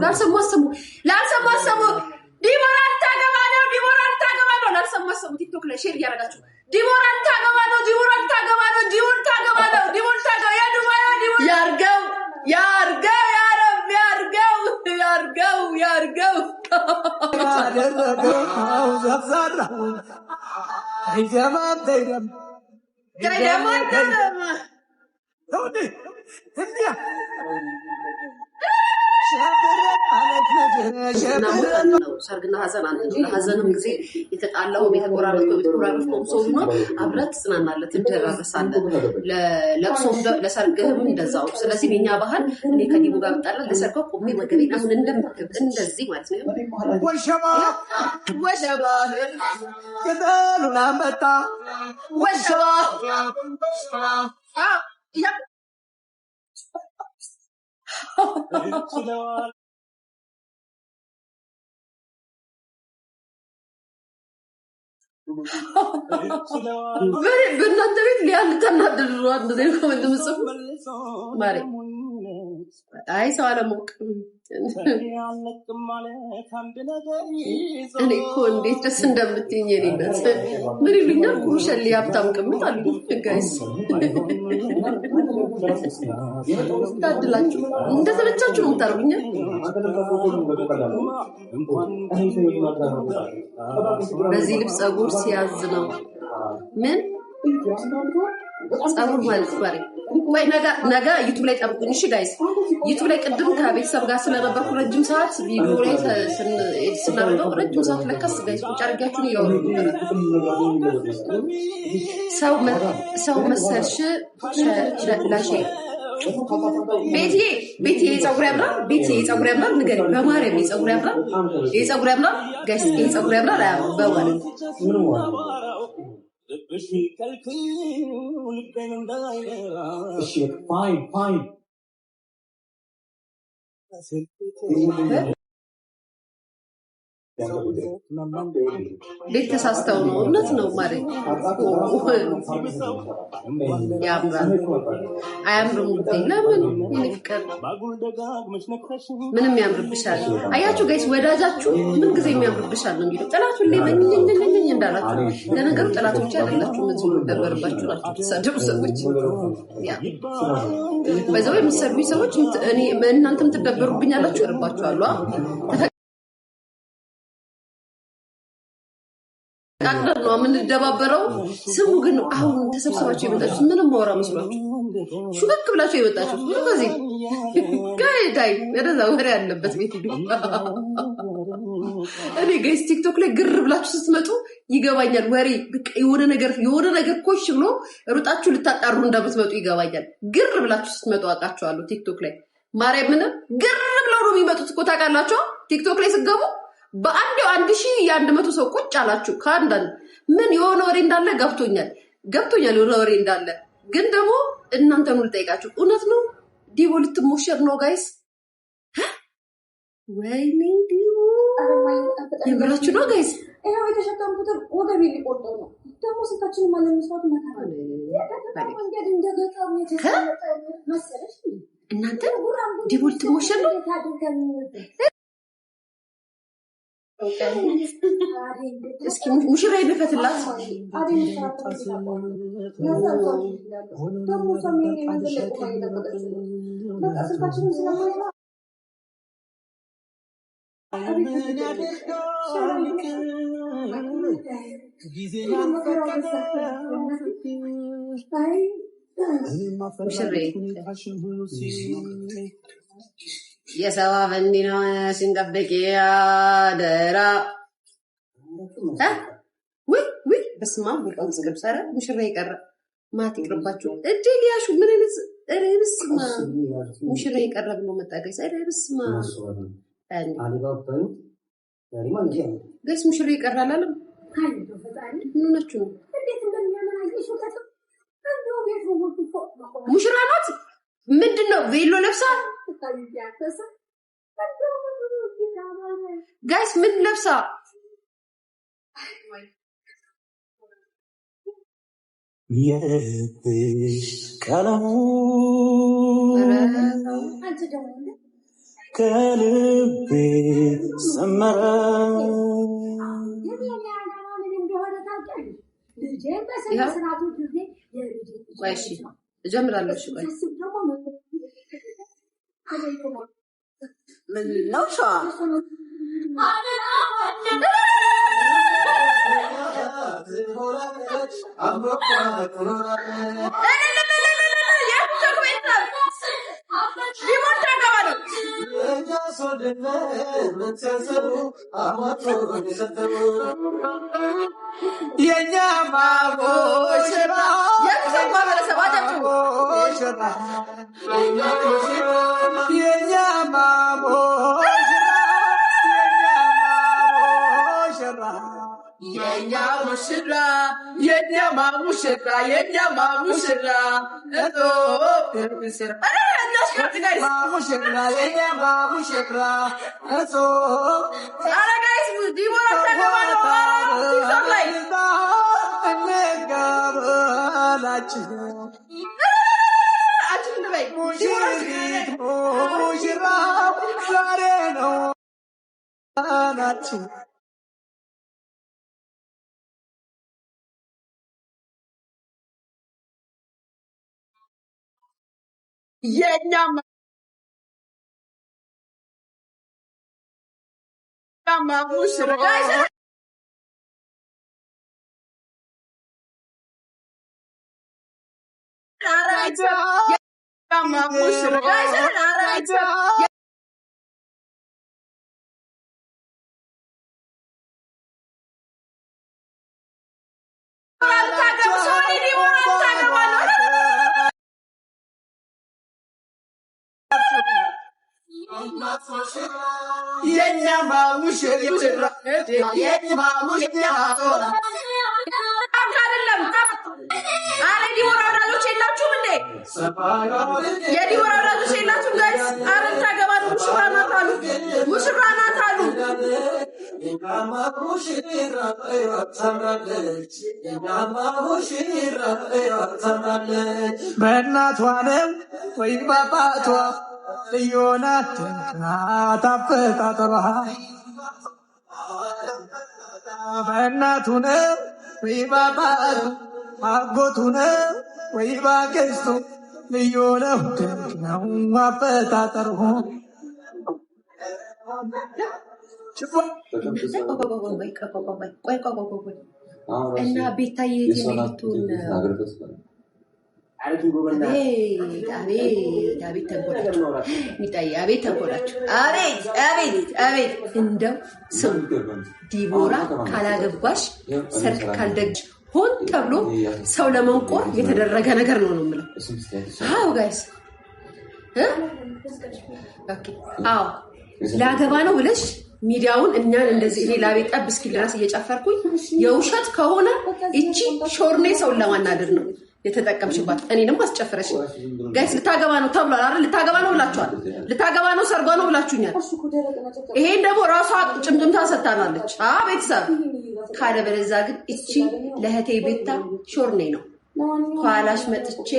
ላልሰማሰሙ ዲቦራን ታገባ ነው ላልሰማሰሙ ቲክቶክ ላይ ሼር ያደርጋችሁ ዲቦራን ታገባ ነው ያርገው ሰርግና ሐዘን አንድ ነው ሐዘንም ጊዜ የተጣላው ቤተቆራረጥከው ሰው ነው አብረት ጽናናለት እንደራረሳለን ለለቅሶም ለሰርግህም እንደዛው ስለዚህ የኛ ባህል እኔ ከዲቡ ጋር መጣላ ለሰርገው ቆሜ ወገቤን አሁን እንደዚህ ማለት ነው ወሸባ ከዳሉና መጣ ወሸባ ያ በእናንተ ቤት ሊያልተናደዱ አንድ ዘይ ኮሜንት ምጽፍ ማሪ አይ ሰው አለሞቅም እኔ እኮ እንዴት ደስ እንደምትይኝ የኔነት ምን ይሉኛል ኩሩሸል ያብታም ቅምጥ አሉ ጋይስ ታድላችሁ እንደተመቻችሁ ነው የምታርጉኝ በዚህ ልብስ ጸጉር ሲያዝ ነው ምን ጸጉር ማለት ባሪ ወይ ነገ ዩቲዩብ ላይ ጠብቁኝ እሺ ጋይስ ዩቲዩብ ላይ ቅድም ከቤተሰብ ጋር ስለነበርኩ ረጅም ሰዓት ቪዲዮ ላይ ስናደርገው ረጅም ሰዓት ለካስ ጋይስ ቁጭ አድርጋችሁን እያወሩ ሰው መሰልሽ ላሼ ቤቴ የጸጉር ያምራል ንገሪ በማርያም የጸጉር ያምራል ጋይስ የጸጉር ያምራል አያምራም በማለት fine. ቤት ተሳስተው ነው እውነት ነው ማለት ያምራል አያምርም ለምን ይልቀር ምንም ያምርብሻል አያችሁ ጋይስ ወዳጃችሁ ምን ጊዜ የሚያምርብሻል ነው እንግዲህ ጠላቱ ለምን እንዳላችሁ ለነገሩ ጠላቶች አይደላችሁ ምን ዝም ደበርባችሁ ናችሁ ተሳደቡ ሰዎች ያ በዛው የሚሰሩ ሰዎች እኔ እናንተም ትደበሩብኛላችሁ እርባችኋለሁ አቅደን ነው ምን ደባበረው ስሙ ግን አሁን ተሰብስባችሁ የመጣችሁ ምንም ማውራ መስሏችሁ ሹክ ብላችሁ የመጣችሁ ስለዚህ ጋይዳይ ወደዛ ወሬ ያለበት ቤት ሂዱ እኔ ጋይስ ቲክቶክ ላይ ግር ብላችሁ ስትመጡ ይገባኛል ወሬ በቃ የሆነ ነገር ኮሽ ብሎ ሩጣችሁ ልታጣሩ እንደምትመጡ ይገባኛል ግር ብላችሁ ስትመጡ አቃችኋለሁ ቲክቶክ ላይ ማርያምን ግር ብለው ነው የሚመጡት እኮ ታውቃላችሁ ቲክቶክ ላይ ስትገቡ በአንድ 1100 ሰው ቁጭ አላችሁ ካንዳን ምን የሆነ ወሬ እንዳለ ገብቶኛል የሆነ ወሬ እንዳለ ግን ደግሞ እናንተን ልጠይቃችሁ እውነት ነው ዲቦ ልትሞሸር ነው ጋይስ ወይኔ ዲቦ የምራችሁ ነው ጋይስ ይሄው የተሸከምኩት ወገቤ ሊቆርጠው ነው ደግሞ ስታችን ማለት መስዋዕት መከራ መንገድ እንደገጣው መሰለሽ እናንተ ዲቦ ልትሞሸር ነው እስኪ ሙሽራ ይፈትላት የሰዋ ፈንዲና ሲንቀበቂያ ደራ ወይ በስማ ወልቀም ስገብሰረ ሙሽራ ይቀር ማት ይቅርባችሁ እድል ያሹ ምን አይነት ረብስማ ሙሽራ ይቀርብ ነው መጣገስ ረብስማ ገስ ሙሽራ ይቀራል አለም ምን ነችሁ ሙሽራ ናት ምንድነው ቬሎ ለብሳ ጋይስ ምን ለብሳ የፍሽ ቀለሙ ከልቤ ሰመረ እጀምራለሁ። እሺ ቆይ ምን ነው ሸዋ የኛ ማቦሽራ የኛ ሙሽራ የኛ ማሙሽራ የኛ ማሙሽራ ማሙሽራ የኛ ማሙሽራ እንቀበላችሁ ሙሽሪት ሙሽራ ዛሬ ነው ናችሁ የኛ ማሙሽራ የኛ ማሙሽራ የኛ ማሙሽራ አይደለም። አረ ዲቦራ ወዳጆች የላችሁም እንዴ? የዲቦራ ወዳጆች የላችሁም ጋይስ? አረ ታገባ ነው። ሙሽራ ናት አሉ። ሙሽራ ናት አሉ። በእናቷ ነው ወይ በአባቷ ልዩ ናት አፈጣጠሯ በእናቱ ነው ወይ በአባቱ አጎቱ ነው ወይ ባክስቱ ልዩ ነው ድንቅ ነው አፈጣጠሩ እና ቤታዬ ልትሆን አቤት ተንኮላችሁ ሚጣዬ፣ አቤት ተንኮላችሁ፣ አቤት እንደው ስሙ ዲቦራ ካላገባሽ ሰርግ ካልደግሽ ሆን ተብሎ ሰው ለመንቆር የተደረገ ነገር ነው የምለው። አዎ ጋይስ አዎ ላገባ ነው ብለሽ ሚዲያውን እኛን እንደዚህ እኔ ላቤት ጠብ እስኪል ድረስ እየጨፈርኩኝ የውሸት ከሆነ እቺ ሾርኔ ሰውን ለማናደር ነው የተጠቀምሽባት። እኔንም አስጨፈረሽ ጋይስ። ልታገባ ነው ተብሏል አይደል? ልታገባ ነው ብላችኋል። ልታገባ ነው ሰርጓ ነው ብላችሁኛል። ይሄን ደግሞ ራሷ ጭምጭምታ ሰጥታናለች። ቤተሰብ ካለ በለዛ ግን እቺ ለእህቴ ቤታ ሾርኔ ነው ኋላሽ መጥቼ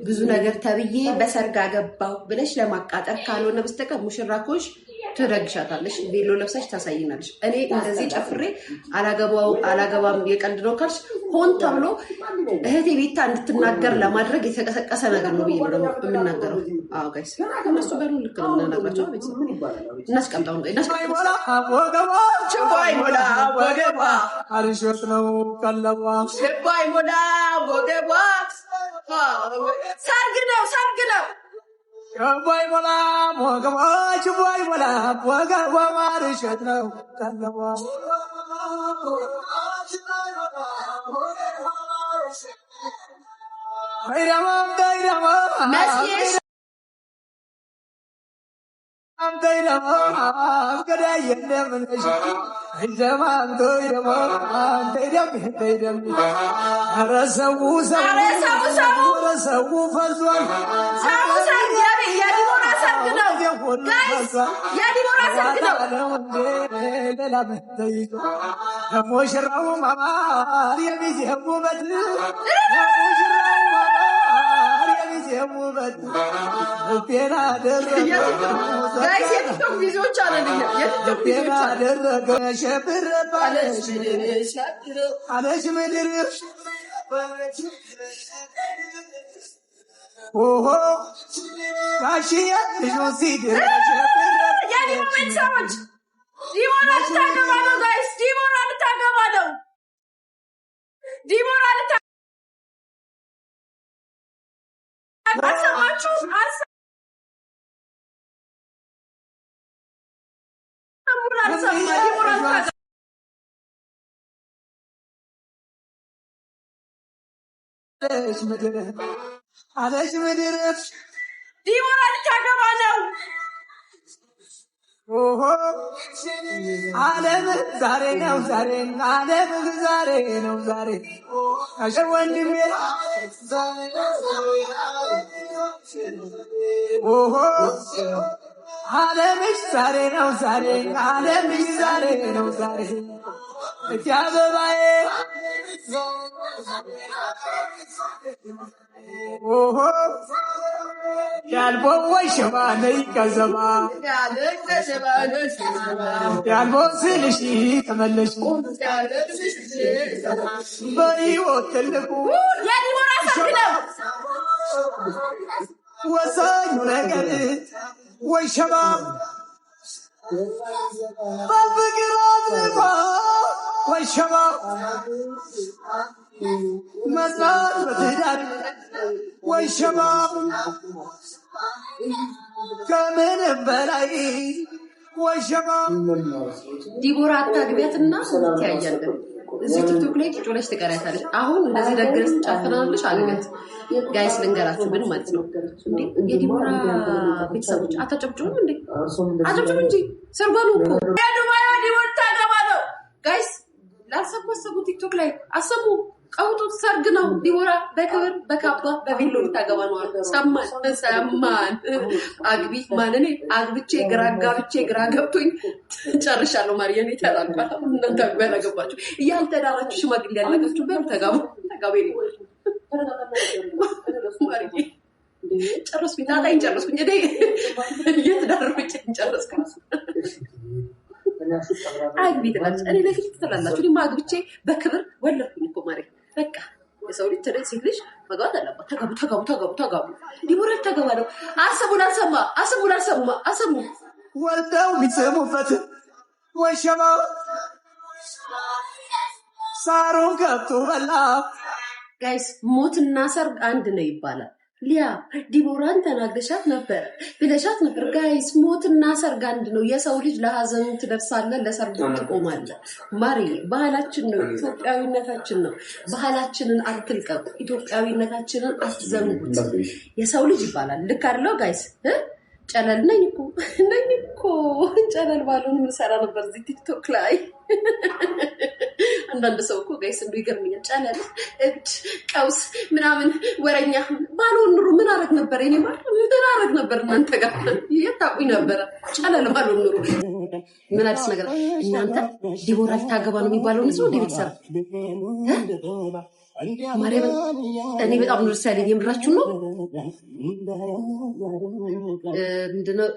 ብዙ ነገር ተብዬ በሰርግ አገባው ብለሽ ለማቃጠር ካልሆነ በስተቀር ሙሽራ ኮሽ ትረግሻታለሽ። ቬሎ ለብሳሽ ታሳይናለሽ። እኔ እንደዚህ ጨፍሬ አላገባም የቀልድ ነው ካልሽ ሆን ተብሎ እህቴ ቤታ እንድትናገር ለማድረግ የተቀሰቀሰ ነገር ነው ብዬ ነው የምናገረው። አዎ ጋይስ እነሱ በሉ ልክ ነው የምናናግራቸው። እናስቀምጣው ነው ችባይ ሞላ ወገባ አሪሾት ነው ቀለቧ ችባይ ሞላ ወገባ ሰርግ ነው ችባይ ሞላ ወገባ ችባይ ሞላ ወገባ አሪሾት ነው ቀለቧ የውበት ልቤን አደረገ ጋይስ የቲክቶክ ቪዲዮዎች አለን የቲክቶክ ቪዲዮዎች አደረገ ሸብር ባለሽ አለሽ ምድር ኦሆ ጋሽያ ልጁ ሲድር የኔ ቤተሰቦች ዲቦራ ልታገባ ነው ጋይስ ዲቦራ ልታገባ ነው ዲቦራ አልሰማችሁ አለሽ ምድር ዲቦራ ልታገባ ነው ኦሆ ዓለም ዛሬ ነው ዛሬ ዓለም ዛሬ ነው ዛሬ አሸ ወንድሜ ኦሆ ዓለምሽ ዛሬ ነው ዛሬ ዓለምሽ ዛሬ ነው ዛሬ እቲ አበባዬ ኦሆ ያልቦ ወይ ሸባ ነይ ከዘባ ያልቦ ስልሽ ተመለሽ በሕይወት ትልቁ ወሳኙ ነገር ወይ ሸባ በፍቅር አጥልቆ ወይ ሸባ መስራት በትዳር ወይ ሸባ ከምንም በላይ ወይ ሸባ ዲቦራ አታግቢያትና እንተያያለን። እዚህ ቲክቶክ ላይ ቁጭ ብለሽ ትቀሪያታለሽ። አሁን እንደዚህ ደግረሽ ጨፍናለሽ አልገት ጋይስ ልንገራችሁ ምን ማለት ነው እንዴ? የዲቦራ ቤተሰቦች አታጨብጭቡም እንዴ? አጨብጭቡ እንጂ ሰርበሉ እኮ የዱባይ ዲቦራ ታገባ ነው ጋይስ። ላልሰበሰቡ ቲክቶክ ላይ አሰሙ ቀውጡት። ሰርግ ነው። ዲቦራ በክብር በካባ በቬሎ ልታገባ ነው አሉ። ሰማን አግቢ ማንኔ አግብቼ ግራ ገብቶኝ ጨርሻለሁ። ማርያም ይተላልቃል። እናንተ ያላገባችሁ ያልተዳራችሁ ሽማግሌ ያላገባችሁ በሉ ተጋቡ ማርያም ጨረስኩኝ። ታጣኝ ጨረስኩኝ። እየተዳረኩኝ ጨረስኩኝ። አግቢ ትላለች። እኔ ለፊት ትላላችሁ። እኔማ አግብቼ በክብር ወለድኩኝ እኮ ማርያም። በቃ የሰው ልጅ ተደስ ሲልሽ መግባት አለባት። ተጋቡ። ዲቦራ ተጋባ ነው። አሰሙ ወልደው ቢሰሙበት ወይ ሸባ ሳሩን ከብቶ በላ ጋይስ። ሞትና ሰርግ አንድ ነው ይባላል። ሊያ ዲቦራን ተናግረሻት ነበር ብለሻት ነበር ጋይስ። ሞትና ሰርግ አንድ ነው። የሰው ልጅ ለሀዘኑ ትደርሳለህ፣ ለሰርጉ ትቆማለህ። ማሪ ባህላችን ነው፣ ኢትዮጵያዊነታችን ነው። ባህላችንን አትልቀቁ፣ ኢትዮጵያዊነታችንን አትዘንጉት። የሰው ልጅ ይባላል። ልክ አይደለው ጋይስ? ጨለል ነኝ እኮ ጨለል ባሉን ምንሰራ ነበር እዚህ ቲክቶክ ላይ። አንዳንድ ሰው እኮ ጋይስ እንደው ይገርምኛል። ጨለል እብድ ቀውስ ምናምን ወረኛ ባልሆን ኑሮ ምን አረግ ነበር? እኔ ማለት ምን አረግ ነበር? እናንተ ጋር የታቁኝ ነበረ። ጨለል ባልሆን ኑሮ ምን አዲስ ነገር እናንተ። ዲቦራ ልታገባ ነው የሚባለው ነው እንዴ? ቤተሰብ ማርያም እኔ በጣም ነው ደስ ያለኝ። የምራችሁ ነው ምንድነው